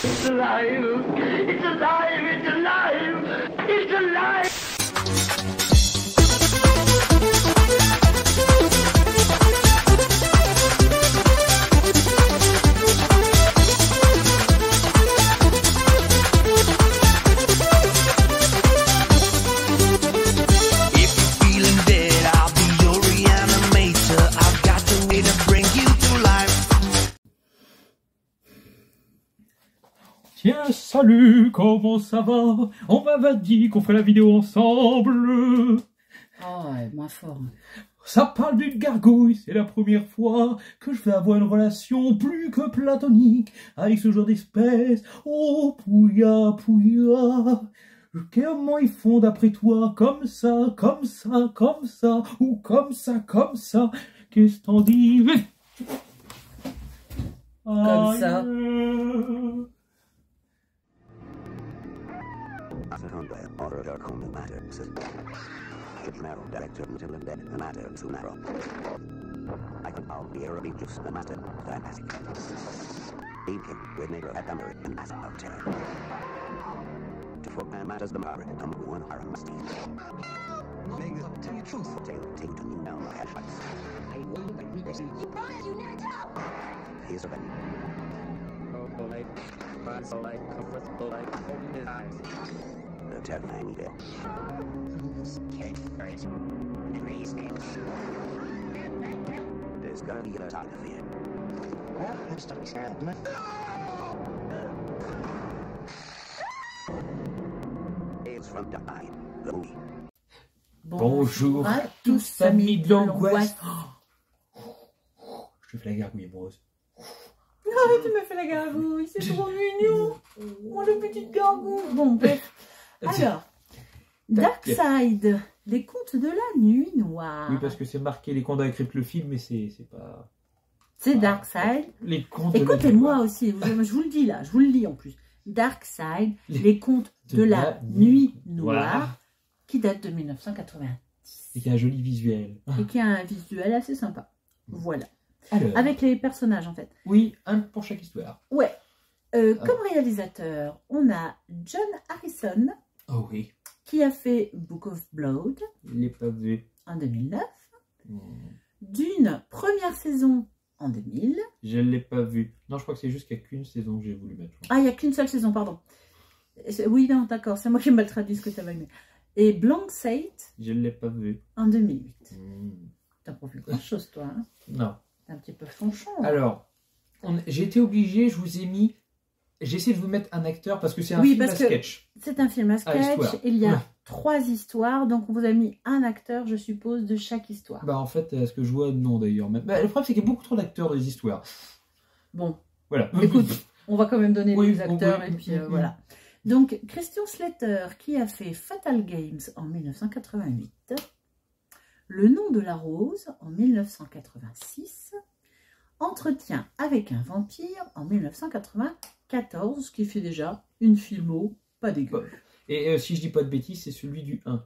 It's alive! It's alive! It's alive! It's alive! Tiens, salut, comment ça va? On m'avait dit qu'on ferait la vidéo ensemble. Oh, ouais, moins fort. Ça parle d'une gargouille, c'est la première fois que je vais avoir une relation plus que platonique avec ce genre d'espèce. Oh, Pouya, Pouya. Comment ils font d'après toi? Comme ça, comme ça, comme ça, ou comme ça, comme ça. Qu'est-ce que t'en dis? Comme ça. There's gonna be a time of it. It's from behind the movie. Bonjour à tous, amis de l'angoisse. Je te fais la gargouille, Rose. Ah, tu m'as fait la gargouille, c'est trop mignon. Oh, la petite gargouille. Bon, bref. Alors, Darkside, les contes de la nuit noire. Oui, parce que c'est marqué les contes avec le film, mais c'est pas... C'est Darkside. Les contes de la nuit Écoutez-moi noire. aussi, je vous le dis là, je vous le lis en plus. Darkside, les contes de la nuit noire, qui date de 1990. Et qui a un joli visuel. Et qui a un visuel assez sympa. Voilà. Alors, Avec les personnages en fait. oui, un pour chaque histoire. Ouais. Comme réalisateur, on a John Harrison, Oh oui, qui a fait Book of Blood je l'ai pas vu. en 2009, Hmm. d'une première saison en 2000. Je l'ai pas vu. Non, je crois que c'est juste qu'il n'y a qu'une saison que j'ai voulu mettre. Ah, il n'y a qu'une seule saison, pardon. Oui, non, d'accord, c'est moi qui ai mal traduit ce que tu avais aimé. Et Blank Slate Je l'ai pas vu. en 2008. Hmm. T'as pas vu grand chose, toi, hein? Non. T'es un petit peu fonchon. Hein. Alors, j'ai été obligé, je vous ai mis... J'ai essayé de vous mettre un acteur parce que c'est un Oui, film parce à que sketch. c'est un film à sketch, histoire. il y a Ouais. 3 histoires, donc on vous a mis un acteur, je suppose, de chaque histoire. Bah en fait, à ce que je vois, non d'ailleurs. Bah, le problème, c'est qu'il y a beaucoup trop d'acteurs dans les histoires. Bon, Voilà. écoute, on va quand même donner Oui, les acteurs oui, et puis oui. voilà. Donc, Christian Slater, qui a fait Fatal Games en 1988, Le nom de la rose en 1986, Entretien avec un vampire en 1994, ce qui fait déjà une filmo pas dégueu. Et si je dis pas de bêtises, c'est celui du 1.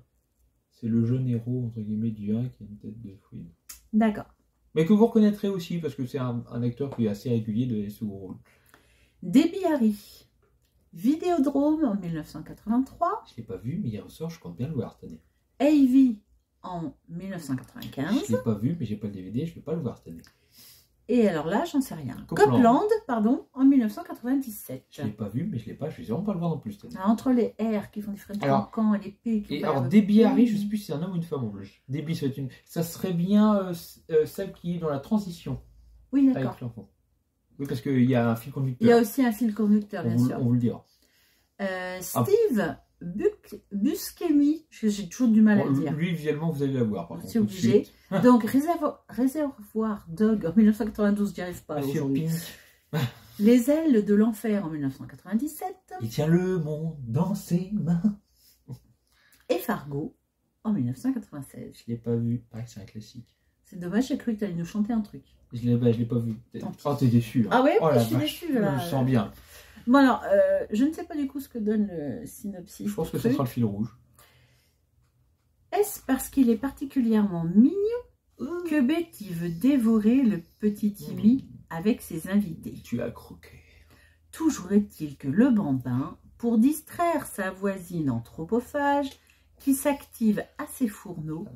C'est le jeune héros, entre guillemets, du 1 qui a une tête de fouine. D'accord. Mais que vous reconnaîtrez aussi, parce que c'est un acteur qui est assez régulier de second rôle. Debbie Harry, Vidéodrome en 1983, Je l'ai pas vu, mais il ressort, je compte bien le voir cette année. Avey en Je 1995, l'ai pas vu, mais j'ai pas le DVD, je vais pas le voir cette année. et alors là, j'en sais rien. Copland. Copland, pardon, en 1997. Je l'ai pas vu, mais je l'ai pas, je vais sûrement pas le voir non plus cette année. Ah, entre les R qui font des frais Alors, cancan et les P qui Et font alors, pas Debbie l'air de Harry, P. je sais plus si c'est un homme ou une femme en plus. Debbie, ça serait bien celle qui est dans la transition Oui, avec d'accord. l'enfant. Oui, parce qu'il y a un fil conducteur. Il y a aussi un fil conducteur, bien sûr. On vous le dira. Steve Buscemi, j'ai toujours du mal à le dire. Lui, visuellement, vous allez la voir. Par contre, C'est tout de obligé. suite. Donc, Réservoir Dog en 1992, j'y arrive pas Monsieur aujourd'hui. Pink, Les ailes de l'enfer en 1997. il tient le monde dans ses mains. Et Fargo en 1996. Je l'ai pas vu. Pareil, c'est un classique. C'est dommage, j'ai cru que tu allais nous chanter un truc. Je l'ai pas vu. Tant pis. Oh, t'es déçu. Hein. Ah ouais, Oh, je la suis vache. déçue, là. Je le sens bien. Bon alors, je ne sais pas du coup ce que donne le synopsis. Je pense que du ce truc. sera le fil rouge. Est-ce parce qu'il est particulièrement mignon que Betty veut dévorer le petit Timmy avec ses invités? Tu as croqué. Toujours est-il que le bambin, pour distraire sa voisine anthropophage, qui s'active à ses fourneaux,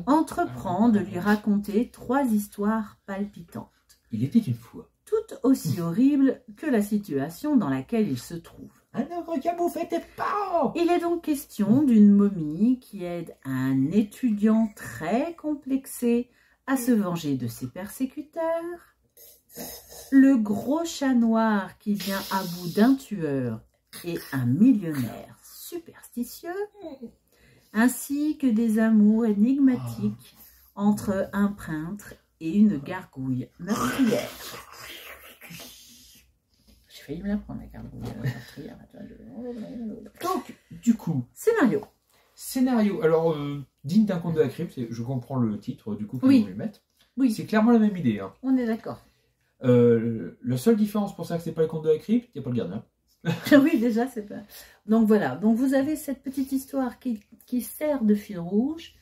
entreprend de lui raconter 3 histoires palpitantes, Il était une fois. toutes aussi horribles que la situation dans laquelle il se trouve. Un ogre qui a bouffé tes parents. Il est donc question d'une momie qui aide un étudiant très complexé à se venger de ses persécuteurs, le gros chat noir qui vient à bout d'un tueur et un millionnaire superstitieux, ainsi que des amours énigmatiques entre un peintre et une gargouille meurtrière. J'ai failli me la prendre, la gargouille meurtrière. Donc, du coup, Scénario. scénario. Alors, digne d'un conte de la crypte, je comprends le titre, du coup, qu'ils Oui. vont lui mettre. Oui, C'est clairement la même idée. Hein. on est d'accord. La seule différence pour ça que c'est pas le conte de la crypte, il n'y a pas le gardien. Oui, déjà, c'est pas... Donc voilà, donc vous avez cette petite histoire qui sert de fil rouge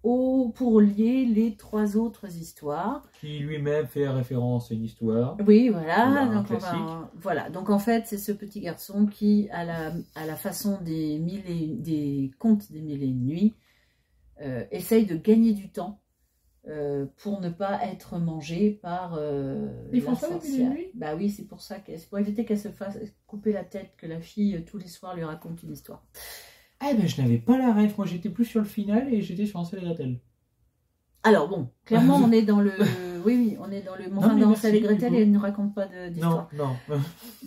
pour lier les 3 autres histoires. Qui lui-même fait référence à une histoire. Oui, voilà. Voilà, un Donc, classique. voilà. Donc en fait, c'est ce petit garçon qui, à la façon des contes des 1001 nuits, essaye de gagner du temps pour ne pas être mangé par Ils font la ça, les 1001 sorcière. nuits ? Bah oui, c'est pour éviter qu'elle se fasse couper la tête, que la fille tous les soirs lui raconte une histoire. Ah ben je n'avais pas la ref, moi j'étais plus sur le final et j'étais sur Hansel et Gretel. Alors bon, clairement on est dans le... Oui, on est dans le... Enfin, mais dans merci, Hansel et Gretel, du coup. elle ne raconte pas d'histoire. Non.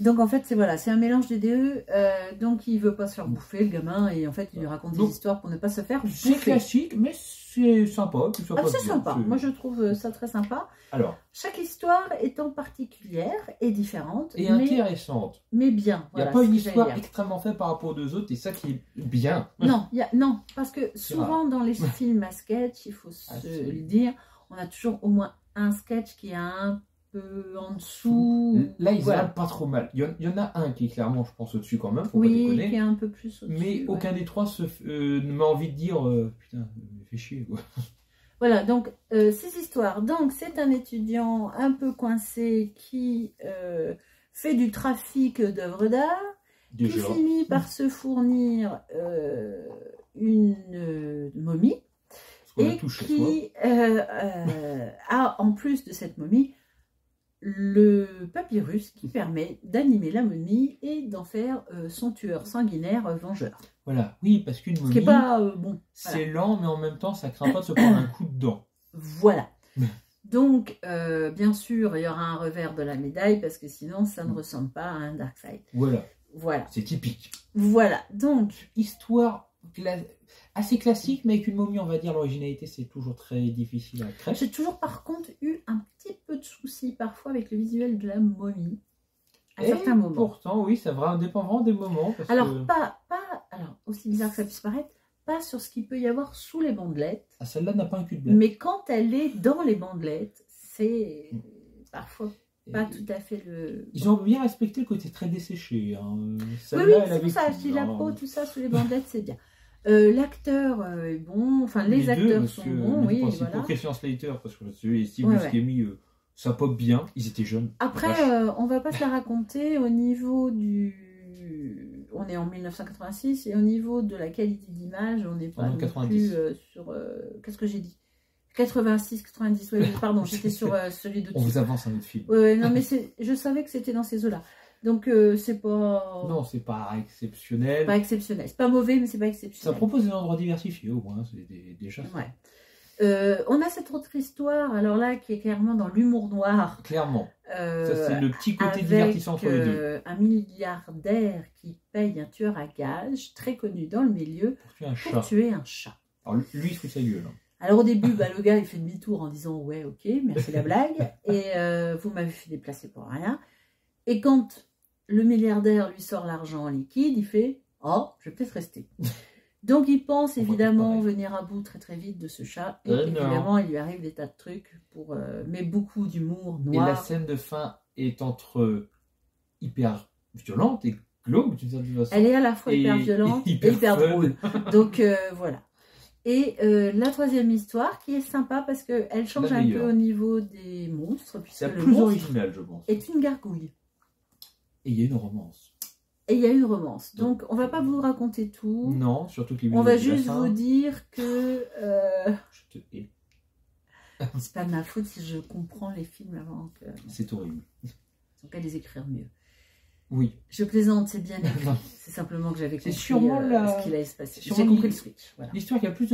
Donc en fait, c'est un mélange des deux. Donc il veut pas se faire bouffer, le gamin, et en fait il lui raconte Donc, des histoires pour ne pas se faire C'est bouffer. classique, mais c'est sympa. Que ça Ah, passe c'est bien, sympa. c'est- Moi je trouve ça très sympa. Alors, Chaque histoire étant particulière et différente, et intéressante. mais bien. Il n'y Voilà, a pas ce une que j'allais histoire dire. extrêmement faite par rapport aux 2 autres, et ça qui est bien. Non, parce que souvent dans les films à sketch, il faut se le dire, on a toujours au moins un sketch qui est un peu en dessous. Là, ils Voilà. valent pas trop mal. Il y en a un qui est clairement, je pense, au-dessus quand même, faut pas Oui, déconner. qui est un peu plus au-dessus. Mais ouais. aucun des 3 ne m'a envie de dire putain, fais chier. Quoi. Voilà, donc ces histoires. Donc c'est un étudiant un peu coincé qui fait du trafic d'œuvres d'art, qui Déjà. finit par se fournir une momie Parce qu'on a et tout chez soi. qui a en plus de cette momie le papyrus qui permet d'animer la momie et d'en faire son tueur sanguinaire vengeur. Voilà, oui, parce qu'une Ce qui momie, n'est pas bon. c'est lent, mais en même temps, ça craint pas de se prendre un coup de dent. Voilà. Donc, bien sûr, il y aura un revers de la médaille parce que sinon, ça ne ressemble pas à un Darkseid. Voilà, Voilà. c'est typique. Voilà. Donc, Histoire assez classique, mais avec une momie, on va dire, l'originalité, c'est toujours très difficile à créer. j'ai toujours par contre eu un petit peu de soucis parfois avec le visuel de la momie à Et certains moments. pourtant, oui, ça dépend vraiment des moments. Parce Alors, que... alors, aussi bizarre que ça puisse paraître, pas sur ce qu'il peut y avoir sous les bandelettes, Ah, celle-là n'a pas un cul de blague. mais quand elle est dans les bandelettes, c'est parfois pas tout à fait le... Ils ont bien respecté le côté très desséché. Hein. Oui, Celle-là, elle c'est avait pour ça, tout, je dis la hein. peau, tout ça, sous les bandelettes, c'est bien. L'acteur est bon, enfin les deux, acteurs parce sont que bons, les oui, principaux, voilà. Christian Slater, parce que celui et Steve Ouais, Buscemi, ça pop bien. Ils étaient jeunes. Après, Vache. on va pas se la raconter au niveau du... On est en 1986 et au niveau de la qualité d'image, on n'est pas En non 90. plus sur... Qu'est-ce que j'ai dit 86, 90, oui, pardon, j'étais sur celui de On vous avance un autre film. Ouais, non, mais je savais que c'était dans ces eaux-là. Donc, c'est pas... Non, c'est pas exceptionnel. Pas exceptionnel. C'est pas mauvais, mais c'est pas Ça exceptionnel. propose des endroits diversifiés au moins, c'est déjà ça. Ouais. On a cette autre histoire, alors là, qui est clairement dans l'humour noir. Clairement. Ça, c'est le petit côté avec divertissant entre les deux. un milliardaire qui paye un tueur à gages, très connu dans le milieu, Pour tuer un pour chat. tuer un chat. Alors, lui, il fout sa gueule. Hein. Alors au début, le gars, il fait demi-tour en disant « Ouais, ok, merci la blague. Et vous m'avez fait déplacer pour rien. » Et quand le milliardaire lui sort l'argent en liquide, il fait « Oh, je vais peut-être rester. » Donc il pense On voit évidemment tout pareil. venir à bout très très vite de ce chat. Et Non. évidemment, il lui arrive des tas de trucs, mais beaucoup d'humour Et la noir. scène de fin est entre hyper violente et glauque d'une certaine façon. Elle est à la fois hyper Et violente et hyper hyper fun. drôle. Donc voilà. Et la troisième histoire qui est sympa parce qu'elle change La un peu meilleure. au niveau des monstres, puisque C'est la le plus monstre originale, je pense. est une gargouille. Et il y a une romance. Et il y a une romance. Donc, on va pas vous raconter tout. Non, surtout que les On va vidéos juste vous dire que... Je te hais. c'est pas de ma faute si je comprends les films avant que... C'est horrible. Ils ont qu'à les écrire mieux. Oui. Je plaisante, c'est bien écrit. Non. C'est simplement que j'avais compris sûrement ce qu'il allait se passer. c'est J'ai compris le switch. Voilà. L'histoire qui a plus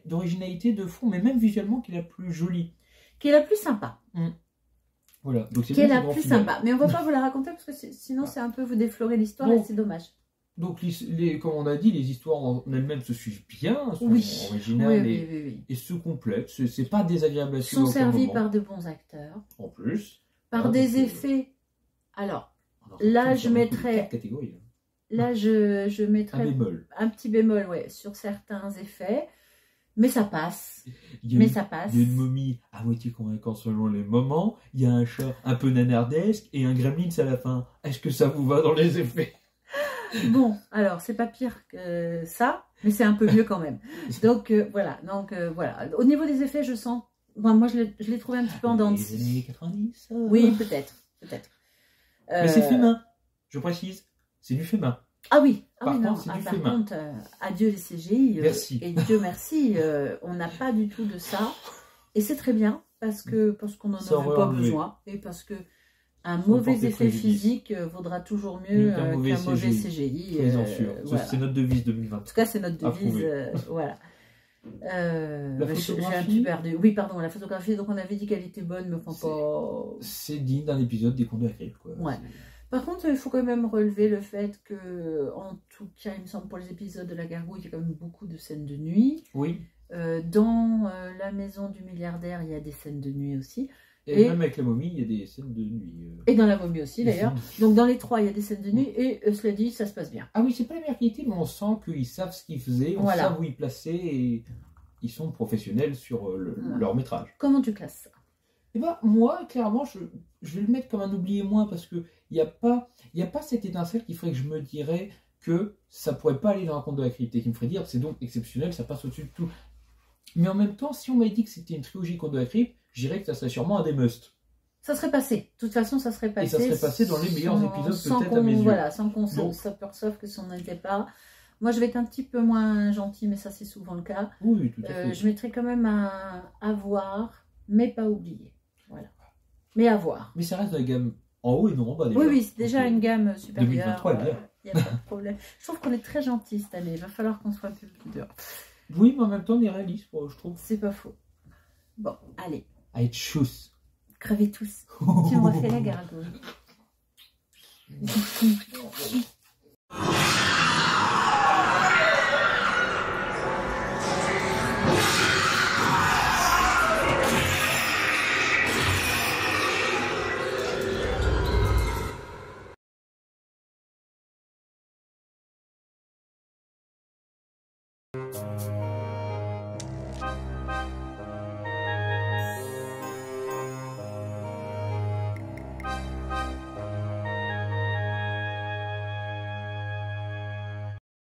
d'originalité, de fond, mais même visuellement qui est la plus jolie. Qui est la plus sympa. Voilà. Donc c'est Qui est bien, la c'est grand plus final. sympa. Mais on va pas vous la raconter parce que sinon c'est un peu vous déflorer l'histoire Bon. et c'est dommage. Donc, comme on a dit, les histoires en elles-mêmes se suivent bien, sont Oui. originales Oui, oui, oui, oui. et se complètent. C'est pas désagréable à suivre. Sont à aucun servis moment. par de bons acteurs, En plus. par Ah, des donc, effets. Alors, on a là, tout je dans mettrais- les 4 catégories. là, je Un mettrais bémol. un petit bémol ouais, sur certains effets, mais ça passe. Il y a Mais une- ça passe. Il y a une momie à moitié convaincante selon les moments. Il y a un chat un peu nanardesque et un gremlins à la fin. Est-ce que ça vous va dans les effets? Bon, alors, c'est pas pire que ça, mais c'est un peu mieux quand même. Donc, voilà. Donc, voilà. Au niveau des effets, je sens... Bon, moi, je l'ai trouvé un petit peu en dents de Les scie. années 90. Oui, peut-être. Peut-être. Mais c'est fait main. Je précise. C'est du fait main. Ah oui, Par non. contre, c'est du Par fait main. contre, adieu les CGI. Merci. Et Dieu merci, on n'a pas du tout de ça. Et c'est très bien, parce qu'on n'en Ça aurait aurait pas enlevé. besoin. Et parce que un Sans mauvais porter effet préjudice. physique vaudra toujours mieux Qu'un qu'un mauvais CGI. Soyez-en sûrs. Voilà. C'est notre devise 2020. En tout cas, c'est notre devise. Approuvé. Voilà. La J'ai un photographie petit perdu. Oui, pardon, la photographie. Donc, on avait dit qu'elle était bonne, mais enfin C'est- pas. C'est digne d'un épisode des contes de la crypte, quoi. Ouais. Par contre, il faut quand même relever le fait que, en tout cas, il me semble pour les épisodes de la Gargouille, il y a quand même beaucoup de scènes de nuit. Oui. Dans la maison du milliardaire, il y a des scènes de nuit aussi. Et, Et- même avec la momie, il y a des scènes de nuit. Et dans la momie aussi, Des d'ailleurs. scènes Donc, dans les trois, il y a des scènes de nuit. Et cela dit, ça se passe bien. Ah oui, c'est pas la meilleure qualité, mais on sent qu'ils savent ce qu'ils faisaient, on Voilà. sait où ils plaçaient et ils sont professionnels sur Voilà. leur métrage. Comment tu classes ça? Et bah, moi, clairement, je vais le mettre comme un oublié-moi parce qu'il n'y a pas cette étincelle qui ferait que je me dirais que ça pourrait pas aller dans un conte de la crypte et qui me ferait dire c'est donc exceptionnel, ça passe au-dessus de tout. Mais en même temps, si on m'avait dit que c'était une trilogie conte de la crypte, je dirais que ça serait sûrement un des must. Ça serait passé. De toute façon, ça serait passé. Et ça serait passé dans les meilleurs épisodes sans peut-être à qu'on- mes yeux. Voilà, sans qu'on Donc- s'aperçoive que ça n'en était pas. Moi, je vais être un petit peu moins gentille, mais ça, c'est souvent le cas. Oui, tout à fait. Je mettrais quand même à voir, mais pas oublier. Voilà. Mais à voir. Mais ça reste dans la gamme en haut et non en bas déjà. Oui, oui, c'est déjà Donc, une gamme supérieure. 2023 est bien. Il n'y a pas de problème. Je trouve qu'on est très gentil cette année. Il va falloir qu'on soit un peu plus dur. Oui, mais en même temps, on est réaliste, je trouve. C'est pas faux. Bon, allez, À être chousse. crevez tous. Tu me refais la gargouille.